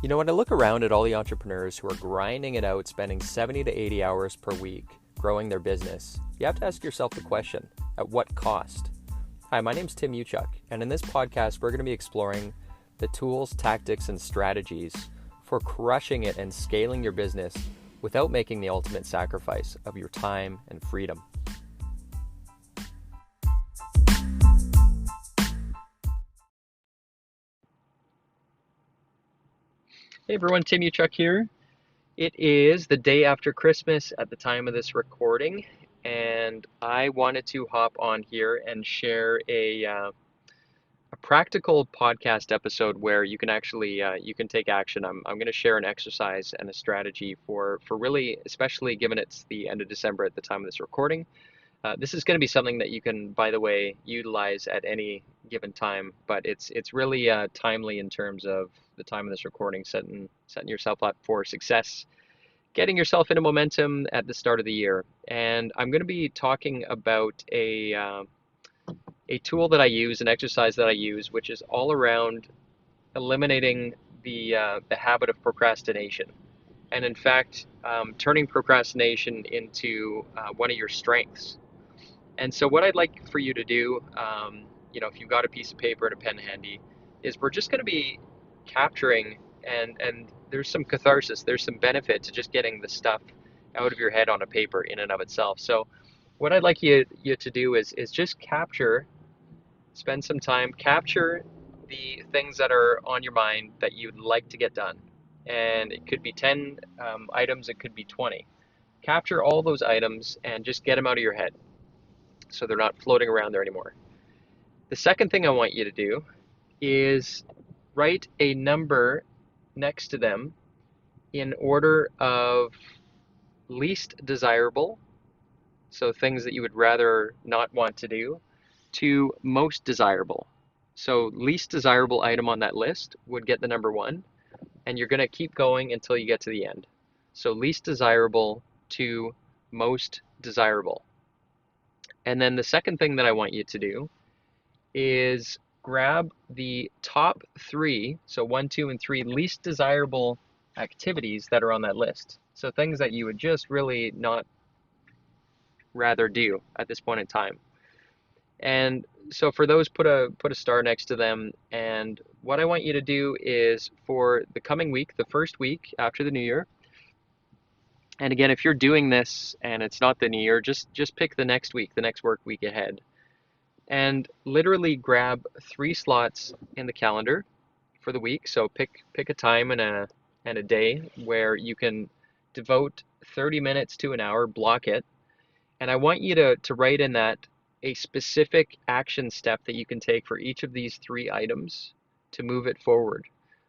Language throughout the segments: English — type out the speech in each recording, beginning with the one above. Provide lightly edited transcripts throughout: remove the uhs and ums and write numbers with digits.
You know, when I look around at all the entrepreneurs who are grinding it out, spending 70 to 80 hours per week growing their business, you have to ask yourself the question, at what cost? Hi, my name's Tim Uchuk, and in this podcast, we're going to be exploring the tools, tactics, and strategies for crushing it and scaling your business without making the ultimate sacrifice of your time and freedom. Hey everyone, Tim Uchuk here. It is the day after Christmas at the time of this recording, and I wanted to hop on here and share a practical podcast episode where you can actually you can take action. I'm going to share an exercise and a strategy for really, especially given it's the end of December at the time of this recording. This is going to be something that you can, by the way, utilize at any given time, but it's really timely in terms of the time of this recording, setting yourself up for success, getting yourself into momentum at the start of the year. And I'm going to be talking about a tool that I use, an exercise that I use, which is all around eliminating the habit of procrastination. And in fact, turning procrastination into one of your strengths. And so what I'd like for you to do, if you've got a piece of paper and a pen handy, is we're just going to be capturing, and there's some catharsis, there's some benefit to just getting the stuff out of your head on a paper in and of itself. So what I'd like you to do is just spend some time, capture the things that are on your mind that you'd like to get done. And it could be 10 items, it could be 20. Capture all those items and just get them out of your head, so they're not floating around there anymore. The second thing I want you to do is write a number next to them in order of least desirable, so things that you would rather not want to do, to most desirable. So least desirable item on that list would get the number 1, and you're going to keep going until you get to the end. So least desirable to most desirable. And then the second thing that I want you to do is grab the top 3, so 1, 2, and 3 least desirable activities that are on that list. So things that you would just really not rather do at this point in time. And so for those, put a star next to them. And what I want you to do is, for the coming week, the first week after the new year, and again, if you're doing this and it's not the new year, just pick the next week, the next work week ahead, and literally grab 3 slots in the calendar for the week. So pick a time and a day where you can devote 30 minutes to an hour, block it, and I want you to write in that a specific action step that you can take for each of these 3 items to move it forward.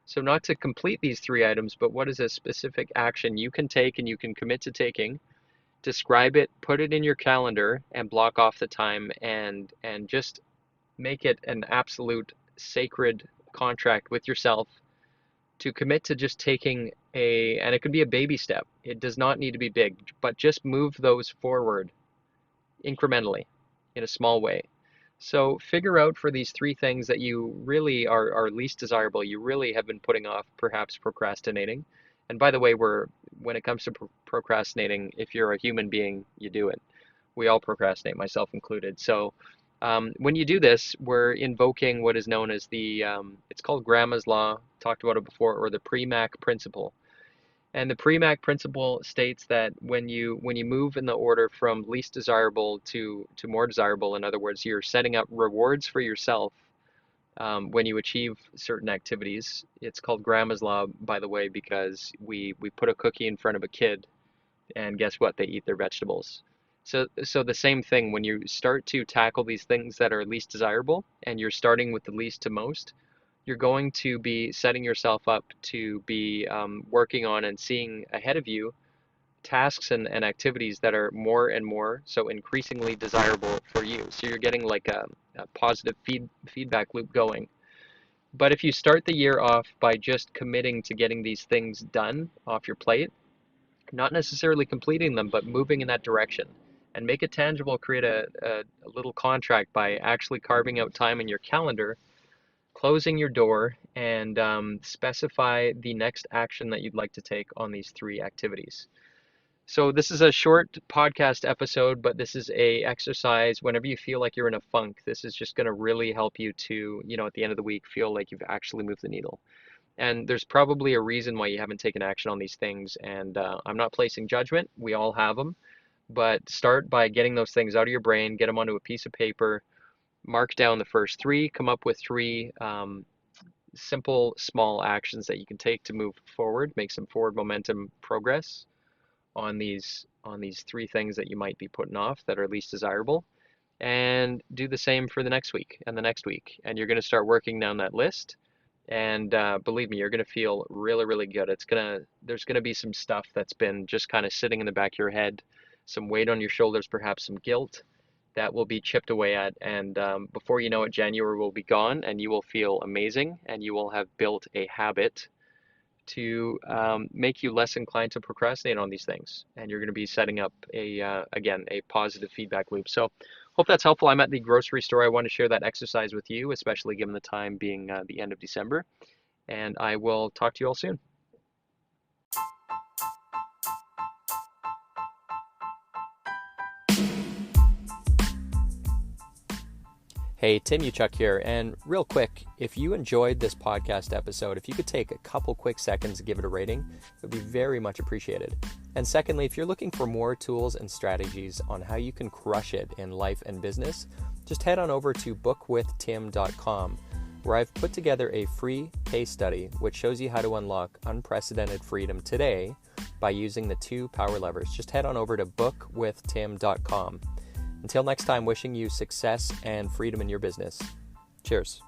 So not to complete these 3 items, but what is a specific action you can take and you can commit to taking. Describe it, put it in your calendar, and block off the time, and just make it an absolute sacred contract with yourself to commit to just taking and it could be a baby step. It does not need to be big, but just move those forward incrementally in a small way. So figure out for these 3 things that you really are least desirable, you really have been putting off, perhaps procrastinating. And by the way, when it comes to procrastinating, if you're a human being, you do it. We all procrastinate, myself included. So when you do this, we're invoking what is known as it's called Grandma's Law, talked about it before, or the Premack Principle. And the Premack Principle states that when you move in the order from least desirable to more desirable, in other words, you're setting up rewards for yourself when you achieve certain activities. It's called Grandma's Law, by the way, because we put a cookie in front of a kid, and guess what? They eat their vegetables. So the same thing, when you start to tackle these things that are least desirable, and you're starting with the least to most, you're going to be setting yourself up to be working on and seeing ahead of you tasks and activities that are more and more so increasingly desirable for you. So you're getting like a positive feedback loop going. But if you start the year off by just committing to getting these things done off your plate, not necessarily completing them, but moving in that direction, and make it tangible, create a little contract by actually carving out time in your calendar closing your door and specify the next action that you'd like to take on these three activities. So this is a short podcast episode, but this is a exercise whenever you feel like you're in a funk. This is just going to really help you to, at the end of the week, feel like you've actually moved the needle. And there's probably a reason why you haven't taken action on these things. And I'm not placing judgment. We all have them. But start by getting those things out of your brain, get them onto a piece of paper, mark down the first three, come up with three simple, small actions that you can take to move forward, make some forward momentum progress on these three things that you might be putting off that are least desirable, and do the same for the next week and the next week. And you're going to start working down that list. And believe me, you're going to feel really, really good. There's going to be some stuff that's been just kind of sitting in the back of your head, some weight on your shoulders, perhaps some guilt that will be chipped away at. And before you know it, January will be gone and you will feel amazing, and you will have built a habit to make you less inclined to procrastinate on these things. And you're going to be setting up again, a positive feedback loop. So hope that's helpful. I'm at the grocery store. I want to share that exercise with you, especially given the time being the end of December. And I will talk to you all soon. Hey, Tim Uchuk here, and real quick, if you enjoyed this podcast episode, if you could take a couple quick seconds to give it a rating, it would be very much appreciated. And secondly, if you're looking for more tools and strategies on how you can crush it in life and business, just head on over to bookwithtim.com, where I've put together a free case study which shows you how to unlock unprecedented freedom today by using the 2 power levers. Just head on over to bookwithtim.com. Until next time, wishing you success and freedom in your business. Cheers.